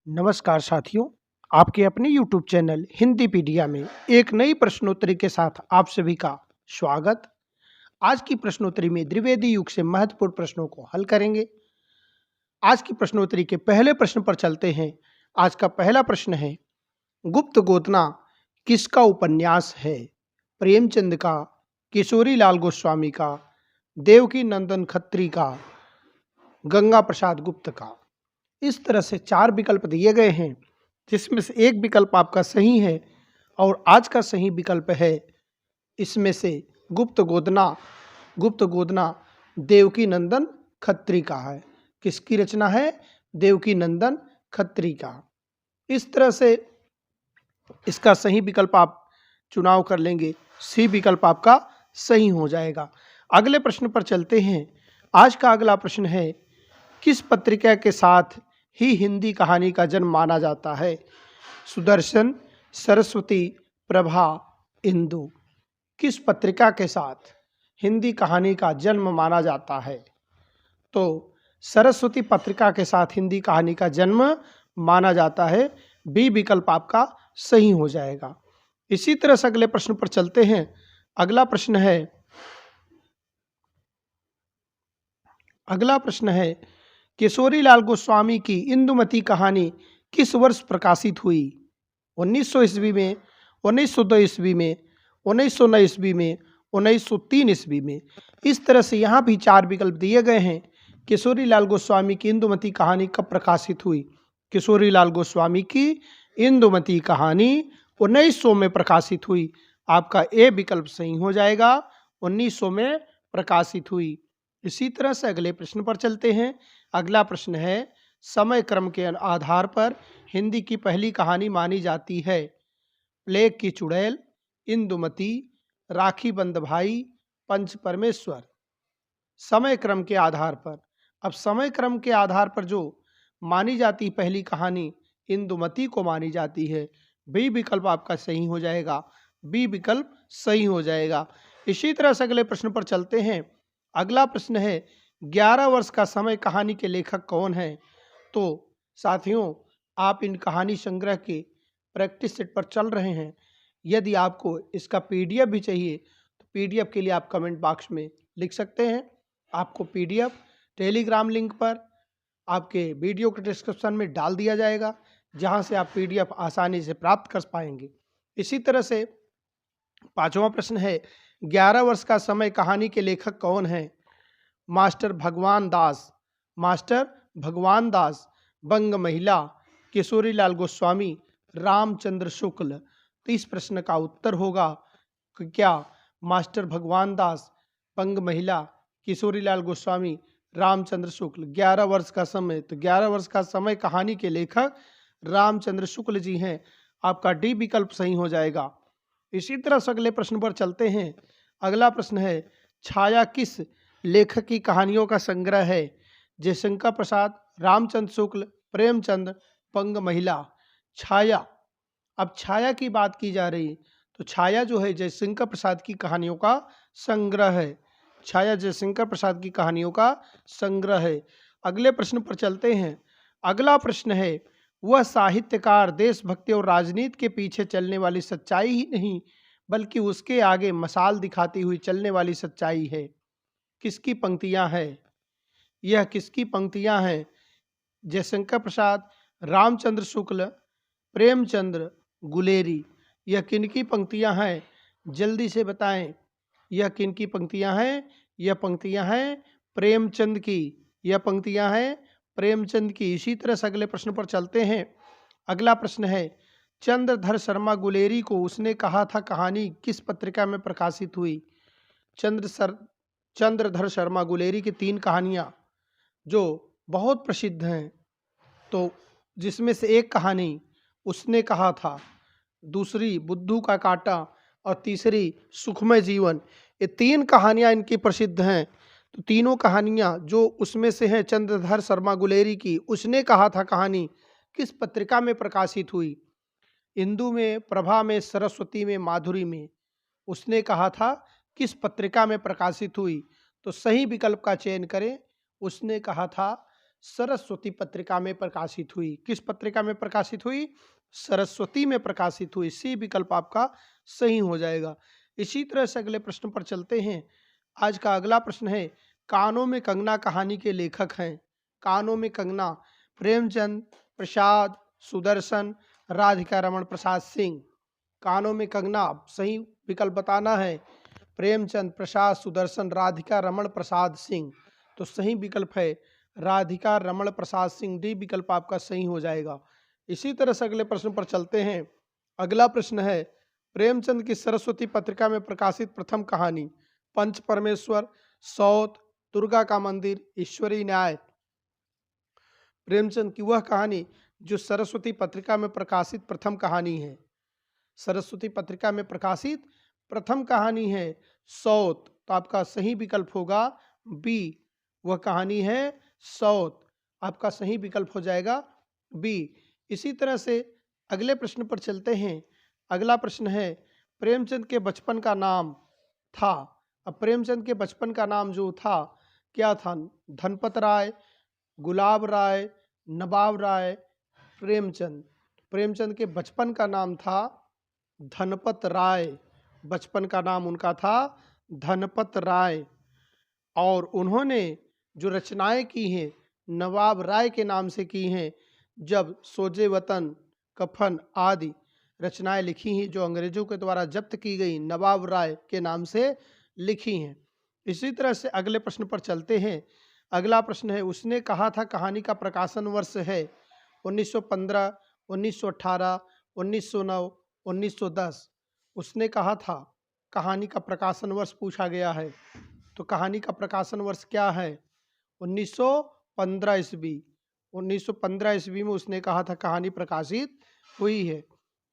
नमस्कार साथियों, आपके अपने YouTube चैनल हिंदी पीडिया में एक नई प्रश्नोत्तरी के साथ आप सभी का स्वागत। आज की प्रश्नोत्तरी में द्विवेदी युग से महत्वपूर्ण प्रश्नों को हल करेंगे। आज की प्रश्नोत्तरी के पहले प्रश्न पर चलते हैं। आज का पहला प्रश्न है, गुप्त गोदना किसका उपन्यास है? प्रेमचंद का, किशोरी लाल गोस्वामी का, देवकी नंदन खत्री का, गंगा प्रसाद गुप्त का। इस तरह से 4 विकल्प दिए गए हैं, जिसमें से एक विकल्प आपका सही है और आज का सही विकल्प है इसमें से गुप्त गोदना देवकी नंदन खत्री का है। किसकी रचना है? देवकी नंदन खत्री का। इस तरह से इसका सही विकल्प आप चुनाव कर लेंगे, सी विकल्प आपका सही हो जाएगा। अगले प्रश्न पर चलते हैं। आज का अगला प्रश्न है, किस पत्रिका के साथ ही हिंदी कहानी का जन्म माना जाता है? सुदर्शन, सरस्वती, प्रभा, इंदु। किस पत्रिका के साथ हिंदी कहानी का जन्म माना जाता है? तो सरस्वती पत्रिका के साथ हिंदी कहानी का जन्म माना जाता है। बी विकल्प आपका सही हो जाएगा। इसी तरह से अगले प्रश्न पर चलते हैं। अगला प्रश्न है, किशोरी लाल गोस्वामी की इंदुमती कहानी किस वर्ष प्रकाशित हुई? 1900 ईस्वी में, 1902 ईस्वी में, 1909 ईस्वी में, 1903 ईस्वी में। इस तरह से यहाँ भी 4 विकल्प दिए गए हैं। किशोरी लाल गोस्वामी की इंदुमती कहानी कब प्रकाशित हुई? किशोरी लाल गोस्वामी की इंदुमती कहानी 1900 में प्रकाशित हुई। आपका ए विकल्प सही हो जाएगा, 1900 में प्रकाशित हुई। इसी तरह से अगले प्रश्न पर चलते हैं। अगला प्रश्न है, समय क्रम के आधार पर हिंदी की पहली कहानी मानी जाती है? प्लेग की चुड़ैल, इंदुमती, राखी बंद भाई, पंच परमेश्वर। समय क्रम के आधार पर, अब समय क्रम के आधार पर जो मानी जाती पहली कहानी इंदुमती को मानी जाती है। बी विकल्प आपका सही हो जाएगा, बी विकल्प सही हो जाएगा। इसी तरह से अगले प्रश्न पर चलते हैं। अगला प्रश्न है, 11 वर्ष का समय कहानी के लेखक कौन है? तो साथियों, आप इन कहानी संग्रह के प्रैक्टिस सेट पर चल रहे हैं। यदि आपको इसका पीडीएफ भी चाहिए तो पीडीएफ के लिए आप कमेंट बॉक्स में लिख सकते हैं। आपको पीडीएफ टेलीग्राम लिंक पर आपके वीडियो के डिस्क्रिप्शन में डाल दिया जाएगा, जहां से आप पीडीएफ आसानी से प्राप्त कर पाएंगे। इसी तरह से 5वां प्रश्न है, 11 वर्ष का समय कहानी के लेखक कौन है? मास्टर भगवान दास, बंग महिला, किशोरी लाल गोस्वामी, रामचंद्र शुक्ल। तो इस प्रश्न का उत्तर होगा कि क्या मास्टर भगवान दास, बंग महिला, किशोरी लाल गोस्वामी, रामचंद्र शुक्ल। 11 वर्ष का समय, तो 11 वर्ष का समय कहानी के लेखक रामचंद्र शुक्ल जी हैं। आपका डी विकल्प सही हो जाएगा। इसी तरह से अगले प्रश्न पर चलते हैं। अगला प्रश्न है, छाया किस लेखक की कहानियों का संग्रह है? जयशंकर प्रसाद, रामचंद्र शुक्ल, प्रेमचंद, बंग महिला। छाया, अब छाया की बात की जा रही, तो छाया जो है जयशंकर प्रसाद की कहानियों का संग्रह है। छाया जयशंकर प्रसाद की कहानियों का संग्रह है। अगले प्रश्न पर चलते हैं। अगला प्रश्न है, वह साहित्यकार देशभक्ति और राजनीति के पीछे चलने वाली सच्चाई ही नहीं बल्कि उसके आगे मशाल दिखाती हुई चलने वाली सच्चाई है। किसकी पंक्तियां हैं? यह किसकी पंक्तियां हैं? जयशंकर प्रसाद, रामचंद्र शुक्ल, प्रेमचंद्र, गुलेरी। यह किनकी पंक्तियां हैं? जल्दी से बताएं, यह किनकी पंक्तियां हैं? यह पंक्तियां हैं प्रेमचंद की। यह पंक्तियां हैं प्रेमचंद की। इसी तरह से अगले प्रश्न पर चलते हैं। अगला प्रश्न है, चंद्रधर शर्मा गुलेरी को उसने कहा था कहानी किस पत्रिका में प्रकाशित हुई? चंद्रधर शर्मा गुलेरी की 3 कहानियां जो बहुत प्रसिद्ध हैं, तो जिसमें से एक कहानी उसने कहा था, दूसरी बुद्धू का कांटा और तीसरी सुखमय जीवन। ये 3 कहानियां इनकी प्रसिद्ध हैं। तो तीनों कहानियां जो उसमें से हैं चंद्रधर शर्मा गुलेरी की, उसने कहा था कहानी किस पत्रिका में प्रकाशित हुई? इंदु में, प्रभा में, सरस्वती में, माधुरी में। उसने कहा था किस पत्रिका में प्रकाशित हुई? तो सही विकल्प का चयन करें। उसने कहा था सरस्वती पत्रिका में प्रकाशित हुई। किस पत्रिका में प्रकाशित हुई? सरस्वती में प्रकाशित हुई। सी विकल्प आपका सही हो जाएगा। इसी तरह से अगले प्रश्न पर चलते हैं। आज का अगला प्रश्न है, कानों में कंगना कहानी के लेखक हैं। कानों में कंगना, प्रेमचंद, प्रसाद, सुदर्शन, राधिका रमण प्रसाद सिंह। कानों में कंगना सही विकल्प बताना है। प्रेमचंद, प्रसाद, सुदर्शन, राधिका रमण प्रसाद सिंह। तो सही विकल्प है राधिका रमण प्रसाद सिंह। डी विकल्प आपका सही हो जाएगा। इसी तरह से अगले प्रश्न पर चलते हैं। अगला प्रश्न है, प्रेमचंद की सरस्वती पत्रिका में प्रकाशित प्रथम कहानी पंच परमेश्वर, सौत, दुर्गा का मंदिर, ईश्वरी न्याय। प्रेमचंद की वह कहानी जो सरस्वती पत्रिका में प्रकाशित प्रथम कहानी है। सरस्वती पत्रिका में प्रकाशित प्रथम कहानी है सौत। तो आपका सही विकल्प होगा बी, वह कहानी है सौत। आपका सही विकल्प हो जाएगा बी। इसी तरह से अगले प्रश्न पर चलते हैं। अगला प्रश्न है, प्रेमचंद के बचपन का नाम था। अब प्रेमचंद के बचपन का नाम जो था क्या था? धनपत राय, गुलाब राय, नवाब राय, प्रेमचंद। प्रेमचंद के बचपन का नाम था धनपत राय। बचपन का नाम उनका था धनपत राय। और उन्होंने जो रचनाएं की हैं नवाब राय के नाम से की हैं। जब सोजे वतन, कफन आदि रचनाएं लिखी हैं जो अंग्रेजों के द्वारा जब्त की गई, नवाब राय के नाम से लिखी हैं। इसी तरह से अगले प्रश्न पर चलते हैं। अगला प्रश्न है, उसने कहा था कहानी का प्रकाशन वर्ष है 1915, 1918, 1909, 1910। उसने कहा था कहानी का प्रकाशन वर्ष पूछा गया है। तो कहानी का प्रकाशन वर्ष क्या है? 1915 ईस्वी। 1915 ईस्वी में उसने कहा था कहानी प्रकाशित हुई है।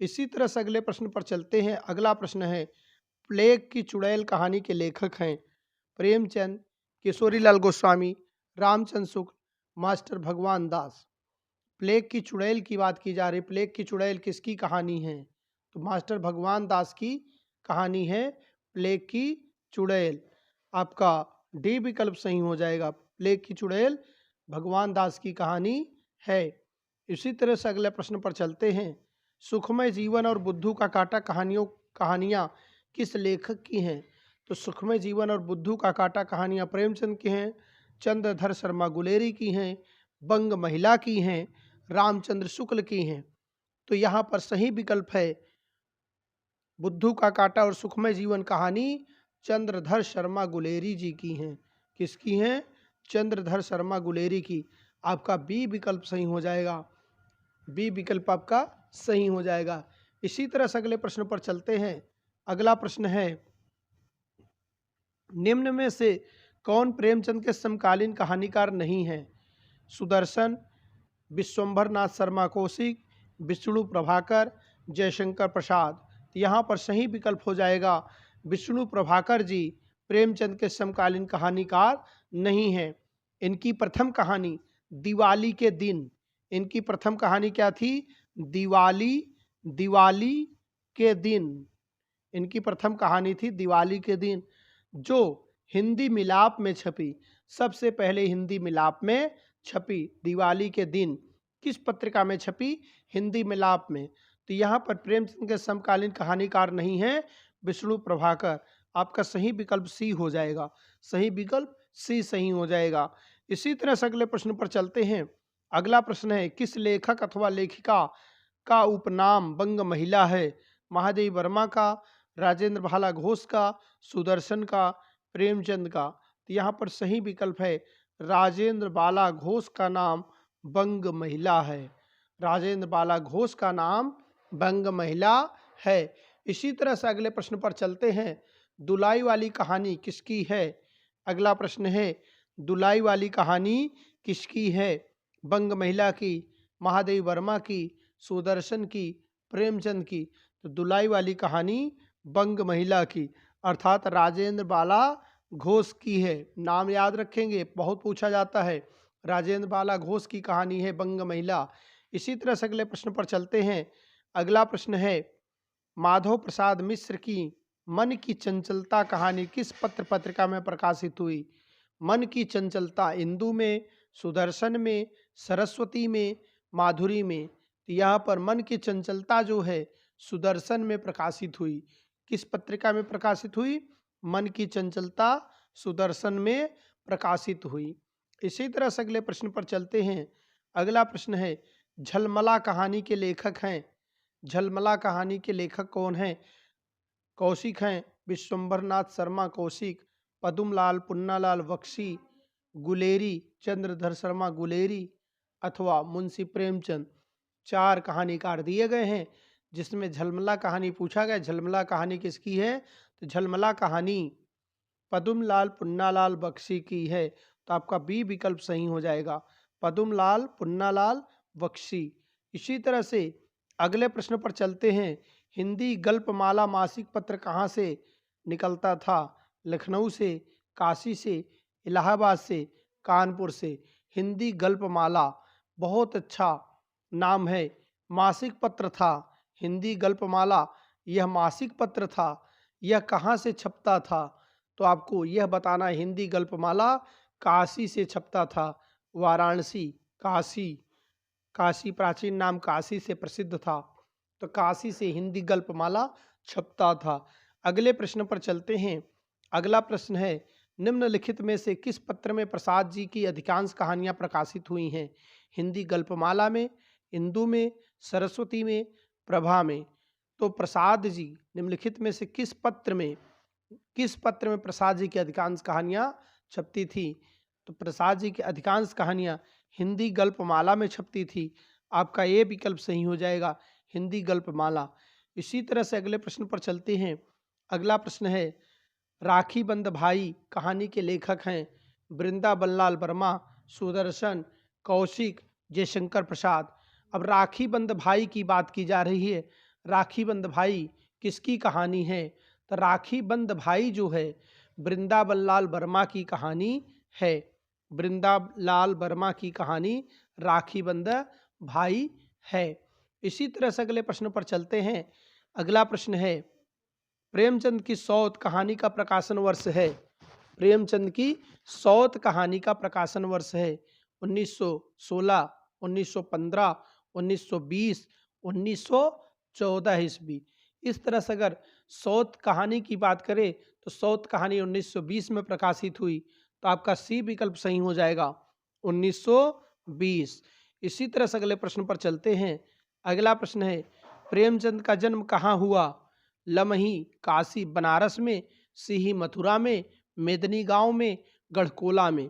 इसी तरह से अगले प्रश्न पर चलते हैं। अगला प्रश्न है, प्लेग की चुड़ैल कहानी के लेखक हैं प्रेमचंद, किशोरीलाल गोस्वामी, रामचंद्र शुक्ल, मास्टर भगवान दास। प्लेग की चुड़ैल की बात की जा रही। प्लेग की चुड़ैल किसकी कहानी है? तो मास्टर भगवान दास की कहानी है प्लेग की चुड़ैल। आपका डी विकल्प सही हो जाएगा। प्लेग की चुड़ैल भगवान दास की कहानी है। इसी तरह से अगले प्रश्न पर चलते हैं। सुखमय जीवन और बुद्धू का काटा कहानियाँ किस लेखक की हैं? तो सुखमय जीवन और बुद्धू का काटा कहानियाँ प्रेमचंद की हैं, चंद्रधर शर्मा गुलेरी की हैं, बंग महिला की हैं, रामचंद्र शुक्ल की हैं। तो यहाँ पर सही विकल्प है बुद्धू का काटा और सुखमय जीवन कहानी चंद्रधर शर्मा गुलेरी जी की हैं। किसकी हैं? चंद्रधर शर्मा गुलेरी की। आपका बी विकल्प सही हो जाएगा। बी विकल्प आपका सही हो जाएगा। इसी तरह से अगले प्रश्न पर चलते हैं। अगला प्रश्न है, निम्न में से कौन प्रेमचंद के समकालीन कहानीकार नहीं है? सुदर्शन, विश्वंभर नाथ शर्मा कौशिक, विष्णु प्रभाकर, जयशंकर प्रसाद। तो यहाँ पर सही विकल्प हो जाएगा विष्णु प्रभाकर जी प्रेमचंद के समकालीन कहानीकार नहीं हैं। इनकी प्रथम कहानी दिवाली के दिन। इनकी प्रथम कहानी क्या थी? दिवाली के दिन। इनकी प्रथम कहानी थी दिवाली के दिन, जो हिंदी मिलाप में छपी। सबसे पहले हिंदी मिलाप में छपी दिवाली के दिन। किस पत्रिका में छपी? हिंदी मिलाप में। तो यहाँ पर प्रेमचंद के समकालीन कहानीकार नहीं है विष्णु प्रभाकर। आपका सही विकल्प सी हो जाएगा। सही विकल्प सी सही हो जाएगा। इसी तरह से अगले प्रश्न पर चलते हैं। अगला प्रश्न है, किस लेखक अथवा लेखिका का उपनाम बंग महिला है? महादेवी वर्मा का, राजेंद्र भाला घोष का, सुदर्शन का, प्रेमचंद का। तो यहाँ पर सही विकल्प है राजेंद्र बाला घोष का नाम बंग महिला है। राजेंद्र बाला घोष का नाम बंग महिला है। इसी तरह से अगले प्रश्न पर चलते हैं। दुलाई वाली कहानी किसकी है? अगला प्रश्न है, दुलाई वाली कहानी किसकी है? बंग महिला की, महादेवी वर्मा की, सुदर्शन की, प्रेमचंद की। तो दुलाई वाली कहानी बंग महिला की अर्थात राजेंद्र बाला घोष की है। नाम याद रखेंगे, बहुत पूछा जाता है। राजेंद्र बाला घोष की कहानी है बंग महिला। इसी तरह से अगले प्रश्न पर चलते हैं। अगला प्रश्न है, माधव प्रसाद मिश्र की मन की चंचलता कहानी किस पत्र पत्रिका में प्रकाशित हुई? मन की चंचलता इंदु में, सुदर्शन में, सरस्वती में, माधुरी में। तो यहाँ पर मन की चंचलता जो है सुदर्शन में प्रकाशित हुई। किस पत्रिका में प्रकाशित हुई? मन की चंचलता सुदर्शन में प्रकाशित हुई। इसी तरह से अगले प्रश्न पर चलते हैं। अगला प्रश्न है, झलमला कहानी के लेखक हैं। झलमला कहानी के लेखक कौन हैं? कौशिक हैं, विश्वंभरनाथ शर्मा कौशिक, पदुमलाल पुन्नालाल बख्शी, गुलेरी चंद्रधर शर्मा गुलेरी अथवा मुंशी प्रेमचंद। 4 कहानीकार दिए गए हैं जिसमें झलमला कहानी पूछा गया। झलमला कहानी किसकी है? तो झलमला कहानी पदुमलाल पुन्नालाल बख्शी की है। तो आपका बी विकल्प सही हो जाएगा, पदुमलाल पुन्नालाल बख्शी। इसी तरह से अगले प्रश्न पर चलते हैं। हिंदी गल्पमाला मासिक पत्र कहाँ से निकलता था? लखनऊ से, काशी से, इलाहाबाद से, कानपुर से। हिंदी गल्पमाला बहुत अच्छा नाम है, मासिक पत्र था। हिंदी गल्पमाला यह मासिक पत्र था। यह कहाँ से छपता था? तो आपको यह बताना है, हिंदी गल्पमाला काशी से छपता था। वाराणसी, काशी, काशी प्राचीन नाम काशी से प्रसिद्ध था, तो काशी से हिंदी गल्पमाला छपता था। अगले प्रश्न पर चलते हैं। अगला प्रश्न है, निम्नलिखित में से किस पत्र में प्रसाद जी की अधिकांश कहानियां प्रकाशित हुई हैं? हिंदी गल्पमाला में, इंदु में, सरस्वती में, प्रभा में। तो प्रसाद जी निम्नलिखित में से किस पत्र में प्रसाद जी की अधिकांश कहानियां छपती थी? तो प्रसाद जी की अधिकांश कहानियां हिंदी गल्पमाला में छपती थी। आपका ये विकल्प सही हो जाएगा, हिंदी गल्पमाला। इसी तरह से अगले प्रश्न पर चलते हैं। अगला प्रश्न है, राखी बंद भाई कहानी के लेखक हैं वृंदाबनलाल वर्मा, सुदर्शन, कौशिक, जयशंकर प्रसाद। अब राखी बंद भाई की बात की जा रही है। राखी बंद भाई किसकी कहानी है? तो राखी बंद भाई जो है वृंदाबनलाल वर्मा की कहानी है। वृंदालाल वर्मा की कहानी राखी बंद भाई है। इसी तरह से अगले प्रश्न पर चलते हैं। अगला प्रश्न है, प्रेमचंद की सौत कहानी का प्रकाशन वर्ष है। प्रेमचंद की सौत कहानी का प्रकाशन वर्ष है 1916, 1915, 1920, 1914 ईस्वी। इस तरह से अगर सौत कहानी की बात करें तो सौत कहानी 1920 में प्रकाशित हुई। तो आपका सी विकल्प सही हो जाएगा, 1920। इसी तरह से अगले प्रश्न पर चलते हैं। अगला प्रश्न है, प्रेमचंद का जन्म कहाँ हुआ? लमही, काशी बनारस में, सिही मथुरा में, मेदनी गांव में, गढ़कोला में।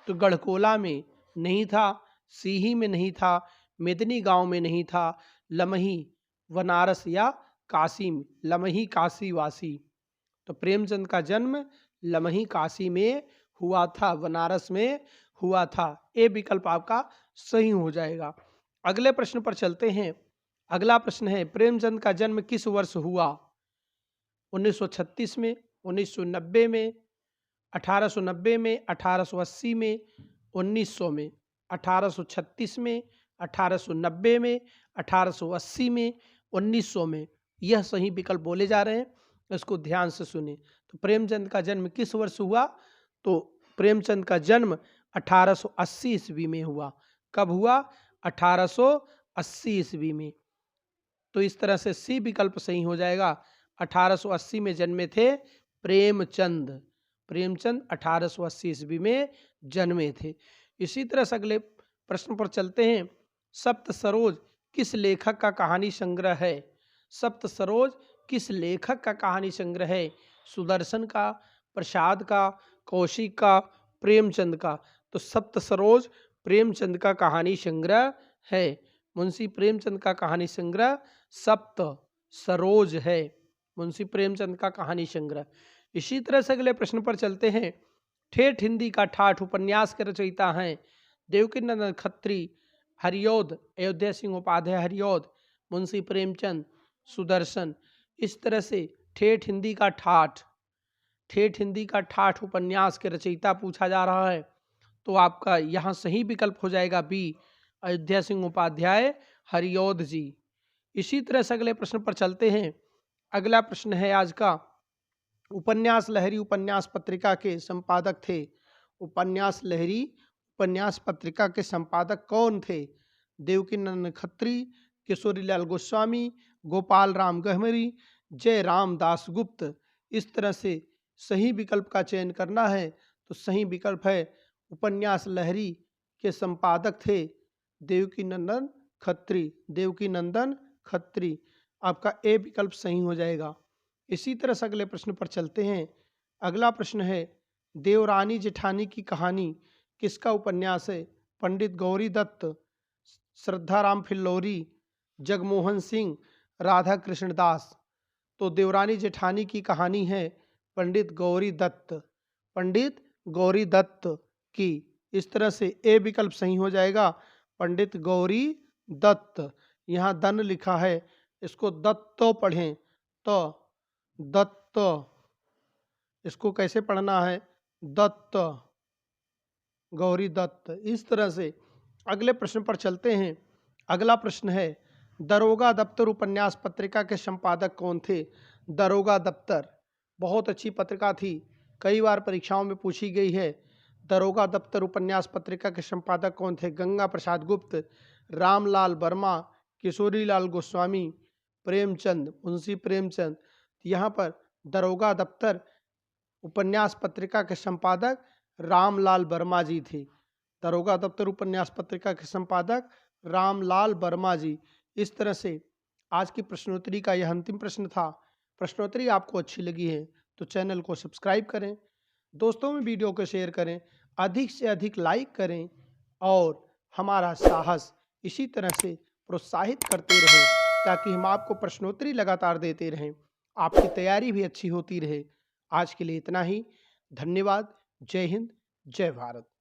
तो गढ़कोला में नहीं था, सिही में नहीं था, मेदनी गांव में नहीं था, लमही बनारस या काशी में, लमही काशी वासी। तो प्रेमचंद का जन्म लमही काशी में हुआ था, बनारस में हुआ था। ये विकल्प आपका सही हो जाएगा। अगले प्रश्न पर चलते हैं। अगला प्रश्न है, प्रेमचंद का जन्म किस वर्ष हुआ? 1936 में, 1990 में, 1890 में, 1880 में, 1900 में। 1836 में, 1890 में, 1880 में, 1900 में। यह सही विकल्प बोले जा रहे हैं, इसको ध्यान से सुने। तो प्रेमचंद का जन्म किस वर्ष हुआ? तो प्रेमचंद का जन्म 1880 ईस्वी में हुआ। कब हुआ? 1880 ईस्वी में। तो इस तरह से सी विकल्प सही हो जाएगा, 1880 में जन्मे थे प्रेमचंद। प्रेमचंद 1880 ईस्वी में जन्मे थे। इसी तरह से अगले प्रश्न पर चलते हैं। सप्त सरोज किस लेखक का कहानी संग्रह है? सप्त सरोज किस लेखक का कहानी संग्रह है? सुदर्शन का, प्रसाद का, कौशिक का, प्रेमचंद का। तो सप्त सरोज प्रेमचंद का कहानी संग्रह है। मुंशी प्रेमचंद का कहानी संग्रह सप्त सरोज है, मुंशी प्रेमचंद का कहानी संग्रह। इसी तरह से अगले प्रश्न पर चलते हैं। ठेठ हिंदी का ठाठ उपन्यास के रचयिता हैं देवकीनंदन खत्री, हरिऔध, अयोध्या सिंह उपाध्याय हरिऔध, मुंशी प्रेमचंद, सुदर्शन। इस तरह से ठेठ हिंदी का ठाठ उपन्यास के रचयिता पूछा जा रहा है। तो आपका यहाँ सही विकल्प हो जाएगा बी, अयोध्या सिंह उपाध्याय हरिऔध जी। इसी तरह से अगले प्रश्न पर चलते हैं। अगला प्रश्न है आज का, उपन्यास लहरी उपन्यास पत्रिका के संपादक थे। उपन्यास लहरी उपन्यास पत्रिका के संपादक कौन थे? देवकीनंदन खत्री, किशोरीलाल गोस्वामी, गोपाल राम गहमरी, जय राम दास गुप्त। इस तरह से सही विकल्प का चयन करना है, तो सही विकल्प है उपन्यास लहरी के संपादक थे देवकीनंदन खत्री। देवकीनंदन खत्री, आपका ए विकल्प सही हो जाएगा। इसी तरह से अगले प्रश्न पर चलते हैं। अगला प्रश्न है, देवरानी जेठानी की कहानी किसका उपन्यास है? पंडित गौरी दत्त, श्रद्धाराम फिल्लौरी, जगमोहन सिंह, राधा कृष्ण दास। तो देवरानी जेठानी की कहानी है पंडित गौरी दत्त, पंडित गौरी दत्त की। इस तरह से ए विकल्प सही हो जाएगा, पंडित गौरी दत्त। यहाँ दन लिखा है, इसको दत्त पढ़ें, तो दत्त, इसको कैसे पढ़ना है? दत्त, गौरी दत्त। इस तरह से अगले प्रश्न पर चलते हैं। अगला प्रश्न है, दरोगा दफ्तर उपन्यास पत्रिका के संपादक कौन थे? दरोगा दफ्तर बहुत अच्छी पत्रिका थी, कई बार परीक्षाओं में पूछी गई है। दरोगा दफ्तर उपन्यास पत्रिका के संपादक कौन थे? गंगा प्रसाद गुप्त, रामलाल वर्मा, किशोरीलाल गोस्वामी, प्रेमचंद, मुंशी प्रेमचंद। यहाँ पर दरोगा दफ्तर उपन्यास पत्रिका के संपादक रामलाल वर्मा जी थे। दरोगा दफ्तर उपन्यास पत्रिका के संपादक रामलाल वर्मा जी। इस तरह से आज की प्रश्नोत्तरी का यह अंतिम प्रश्न था। प्रश्नोत्तरी आपको अच्छी लगी है तो चैनल को सब्सक्राइब करें, दोस्तों में वीडियो को शेयर करें, अधिक से अधिक लाइक करें और हमारा साहस इसी तरह से प्रोत्साहित करते रहें ताकि हम आपको प्रश्नोत्तरी लगातार देते रहें, आपकी तैयारी भी अच्छी होती रहे। आज के लिए इतना ही। धन्यवाद। जय हिंद, जय भारत।